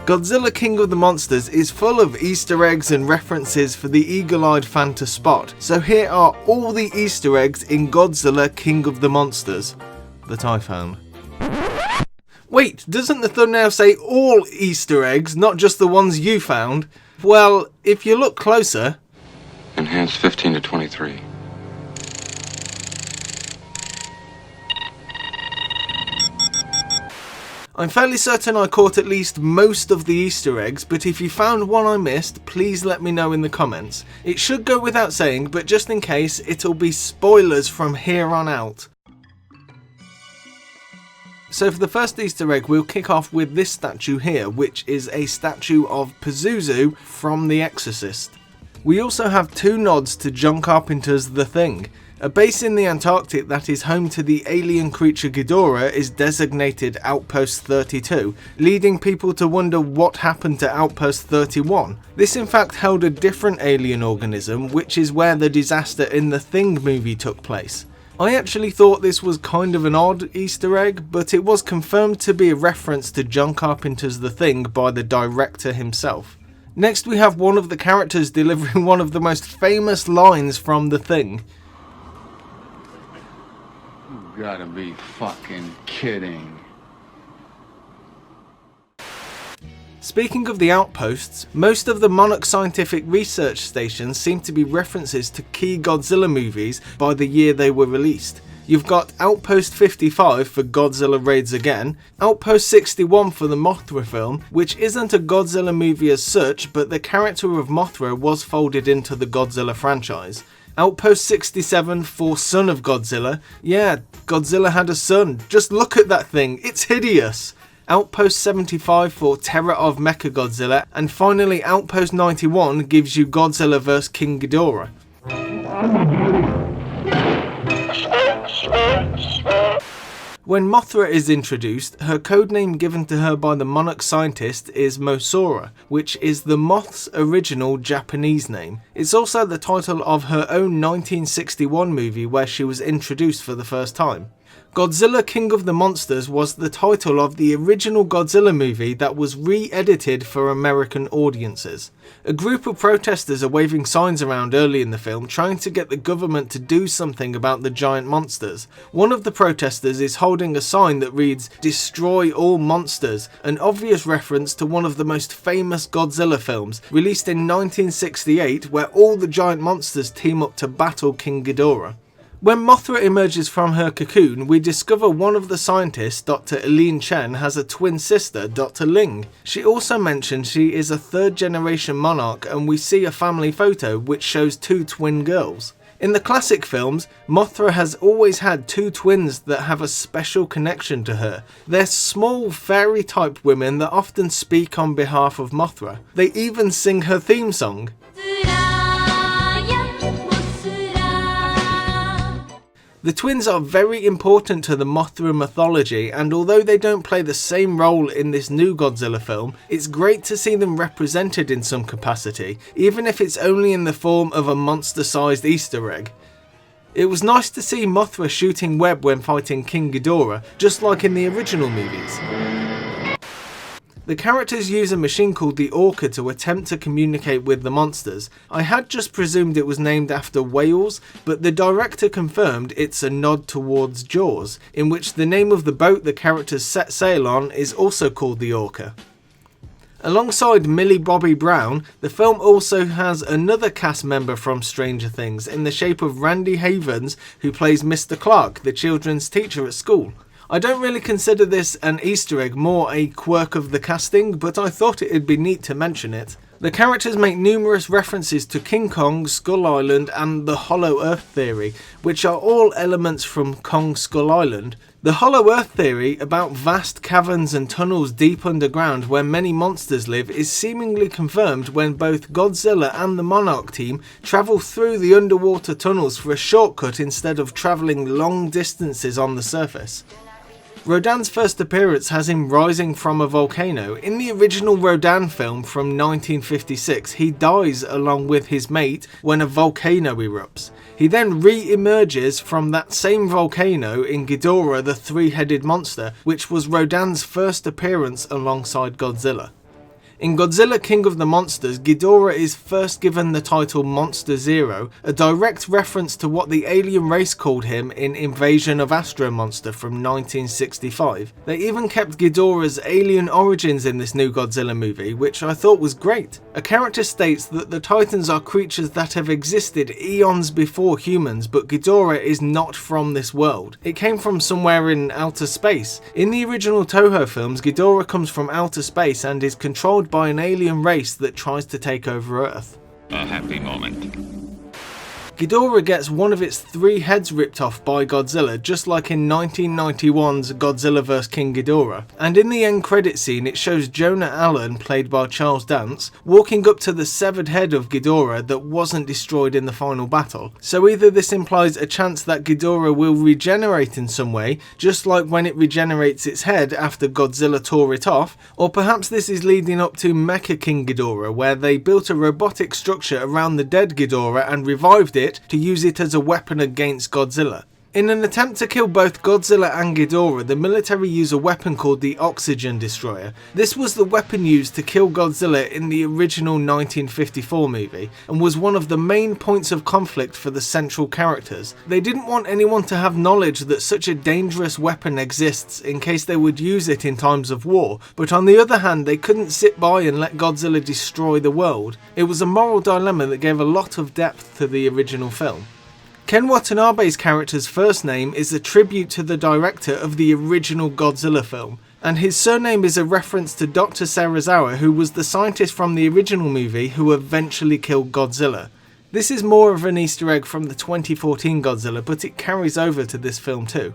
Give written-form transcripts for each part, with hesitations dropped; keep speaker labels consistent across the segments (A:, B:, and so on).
A: Godzilla King of the Monsters is full of Easter eggs and references for the eagle-eyed fan to spot, so here are all the Easter eggs in Godzilla King of the Monsters that I found. Wait, doesn't the thumbnail say all Easter eggs, not just the ones you found? Well, if you look closer...
B: Enhanced 15 to 23.
A: I'm fairly certain I caught at least most of the Easter eggs, but if you found one I missed, please let me know in the comments. It should go without saying, but just in case, it'll be spoilers from here on out. So for the first Easter egg, we'll kick off with this statue here, which is a statue of Pazuzu from The Exorcist. We also have two nods to John Carpenter's The Thing. A base in the Antarctic that is home to the alien creature Ghidorah is designated Outpost 32, leading people to wonder what happened to Outpost 31. This in fact held a different alien organism, which is where the disaster in the Thing movie took place. I actually thought this was kind of an odd Easter egg, but it was confirmed to be a reference to John Carpenter's The Thing by the director himself. Next we have one of the characters delivering one of the most famous lines from The Thing.
C: You gotta be fucking kidding.
A: Speaking of the outposts, most of the Monarch scientific research stations seem to be references to key Godzilla movies by the year they were released. You've got Outpost 55 for Godzilla Raids Again, Outpost 61 for the Mothra film, which isn't a Godzilla movie as such, but the character of Mothra was folded into the Godzilla franchise. Outpost 67 for Son of Godzilla. Yeah, Godzilla had a son. Just look at that thing, it's hideous. Outpost 75 for Terror of Mechagodzilla, and finally Outpost 91 gives you Godzilla vs King Ghidorah. When Mothra is introduced, her codename given to her by the Monarch scientist is Mosora, which is the moth's original Japanese name. It's also the title of her own 1961 movie where she was introduced for the first time. Godzilla King of the Monsters was the title of the original Godzilla movie that was re-edited for American audiences. A group of protesters are waving signs around early in the film trying to get the government to do something about the giant monsters. One of the protesters is holding a sign that reads "Destroy all monsters," an obvious reference to one of the most famous Godzilla films, released in 1968, where all the giant monsters team up to battle King Ghidorah. When Mothra emerges from her cocoon, we discover one of the scientists, Dr. Eileen Chen, has a twin sister, Dr. Ling. She also mentions she is a third-generation monarch, and we see a family photo which shows two twin girls. In the classic films, Mothra has always had two twins that have a special connection to her. They're small fairy-type women that often speak on behalf of Mothra. They even sing her theme song. The twins are very important to the Mothra mythology, and although they don't play the same role in this new Godzilla film, it's great to see them represented in some capacity, even if it's only in the form of a monster-sized Easter egg. It was nice to see Mothra shooting web when fighting King Ghidorah, just like in the original movies. The characters use a machine called the Orca to attempt to communicate with the monsters. I had just presumed it was named after whales, but the director confirmed it's a nod towards Jaws, in which the name of the boat the characters set sail on is also called the Orca. Alongside Millie Bobby Brown, the film also has another cast member from Stranger Things in the shape of Randy Havens, who plays Mr. Clark, the children's teacher at school. I don't really consider this an Easter egg, more a quirk of the casting, but I thought it'd be neat to mention it. The characters make numerous references to King Kong, Skull Island and the Hollow Earth theory, which are all elements from Kong Skull Island. The Hollow Earth theory, about vast caverns and tunnels deep underground where many monsters live, is seemingly confirmed when both Godzilla and the Monarch team travel through the underwater tunnels for a shortcut instead of travelling long distances on the surface. Rodan's first appearance has him rising from a volcano. In the original Rodan film from 1956, he dies along with his mate when a volcano erupts. He then re-emerges from that same volcano in Ghidorah the Three-Headed Monster, which was Rodan's first appearance alongside Godzilla. In Godzilla King of the Monsters, Ghidorah is first given the title Monster Zero, a direct reference to what the alien race called him in Invasion of Astro Monster from 1965. They even kept Ghidorah's alien origins in this new Godzilla movie, which I thought was great. A character states that the Titans are creatures that have existed eons before humans, but Ghidorah is not from this world. It came from somewhere in outer space. In the original Toho films, Ghidorah comes from outer space and is controlled by an alien race that tries to take over Earth.
D: A happy moment.
A: Ghidorah gets one of its 3 heads ripped off by Godzilla, just like in 1991's Godzilla vs King Ghidorah, and in the end credit scene it shows Jonah Allen, played by Charles Dance, walking up to the severed head of Ghidorah that wasn't destroyed in the final battle. So either this implies a chance that Ghidorah will regenerate in some way, just like when it regenerates its head after Godzilla tore it off, or perhaps this is leading up to Mecha King Ghidorah, where they built a robotic structure around the dead Ghidorah and revived it to use it as a weapon against Godzilla. In an attempt to kill both Godzilla and Ghidorah, the military use a weapon called the Oxygen Destroyer. This was the weapon used to kill Godzilla in the original 1954 movie, and was one of the main points of conflict for the central characters. They didn't want anyone to have knowledge that such a dangerous weapon exists in case they would use it in times of war, but on the other hand they couldn't sit by and let Godzilla destroy the world. It was a moral dilemma that gave a lot of depth to the original film. Ken Watanabe's character's first name is a tribute to the director of the original Godzilla film, and his surname is a reference to Dr. Serizawa, who was the scientist from the original movie who eventually killed Godzilla. This is more of an Easter egg from the 2014 Godzilla, but it carries over to this film too.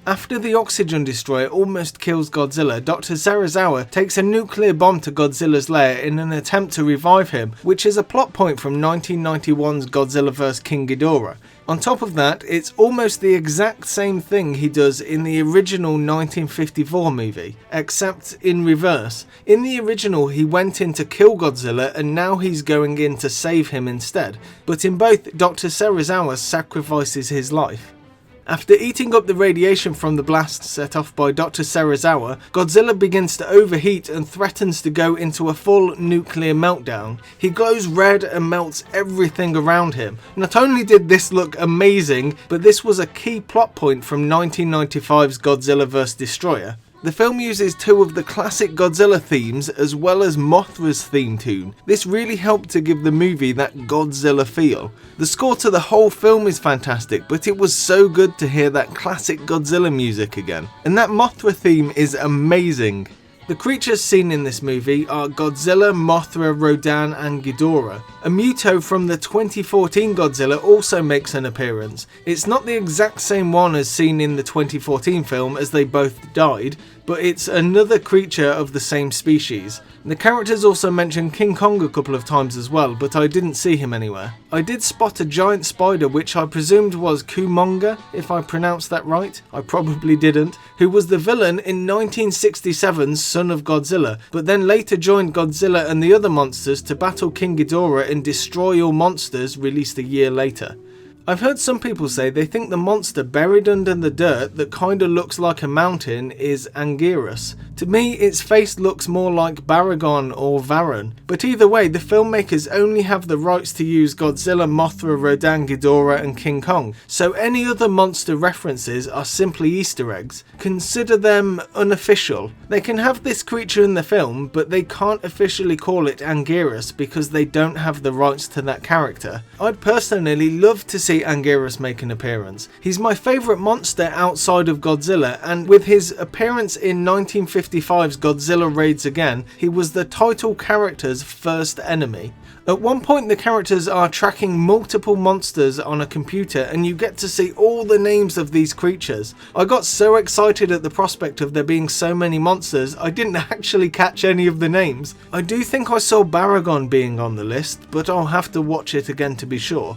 A: After the Oxygen Destroyer almost kills Godzilla, Dr. Serizawa takes a nuclear bomb to Godzilla's lair in an attempt to revive him, which is a plot point from 1991's Godzilla vs King Ghidorah. On top of that, it's almost the exact same thing he does in the original 1954 movie, except in reverse. In the original, he went in to kill Godzilla and now he's going in to save him instead, but in both, Dr. Serizawa sacrifices his life. After eating up the radiation from the blast set off by Dr. Serizawa, Godzilla begins to overheat and threatens to go into a full nuclear meltdown. He glows red and melts everything around him. Not only did this look amazing, but this was a key plot point from 1995's Godzilla vs. Destroyer. The film uses 2 of the classic Godzilla themes as well as Mothra's theme tune. This really helped to give the movie that Godzilla feel. The score to the whole film is fantastic, but it was so good to hear that classic Godzilla music again. And that Mothra theme is amazing. The creatures seen in this movie are Godzilla, Mothra, Rodan and Ghidorah. A Muto from the 2014 Godzilla also makes an appearance. It's not the exact same one as seen in the 2014 film, as they both died, but it's another creature of the same species. The characters also mention King Kong a couple of times as well, but I didn't see him anywhere. I did spot a giant spider, which I presumed was Kumonga, if I pronounced that right. I probably didn't. Who was the villain in 1967's Son of Godzilla, but then later joined Godzilla and the other monsters to battle King Ghidorah and destroy all monsters, released a year later. I've heard some people say they think the monster buried under the dirt that kinda looks like a mountain is Anguirus. To me, its face looks more like Baragon or Varan, but either way, the filmmakers only have the rights to use Godzilla, Mothra, Rodan, Ghidorah and King Kong, so any other monster references are simply Easter eggs. Consider them unofficial. They can have this creature in the film, but they can't officially call it Anguirus because they don't have the rights to that character. I'd personally love to see Anguirus make an appearance. He's my favourite monster outside of Godzilla, and with his appearance in 1955's Godzilla Raids Again, he was the title character's first enemy. At one point the characters are tracking multiple monsters on a computer and you get to see all the names of these creatures. I got so excited at the prospect of there being so many monsters I didn't actually catch any of the names. I do think I saw Baragon being on the list, but I'll have to watch it again to be sure.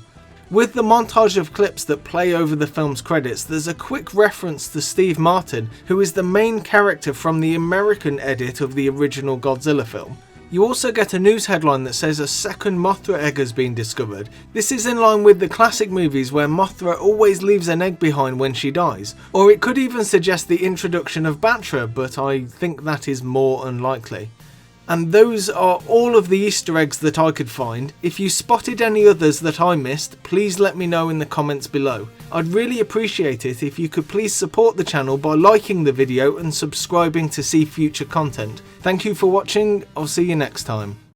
A: With the montage of clips that play over the film's credits, there's a quick reference to Steve Martin, who is the main character from the American edit of the original Godzilla film. You also get a news headline that says a second Mothra egg has been discovered. This is in line with the classic movies where Mothra always leaves an egg behind when she dies. Or it could even suggest the introduction of Batra, but I think that is more unlikely. And those are all of the Easter eggs that I could find. If you spotted any others that I missed, please let me know in the comments below. I'd really appreciate it if you could please support the channel by liking the video and subscribing to see future content. Thank you for watching, I'll see you next time.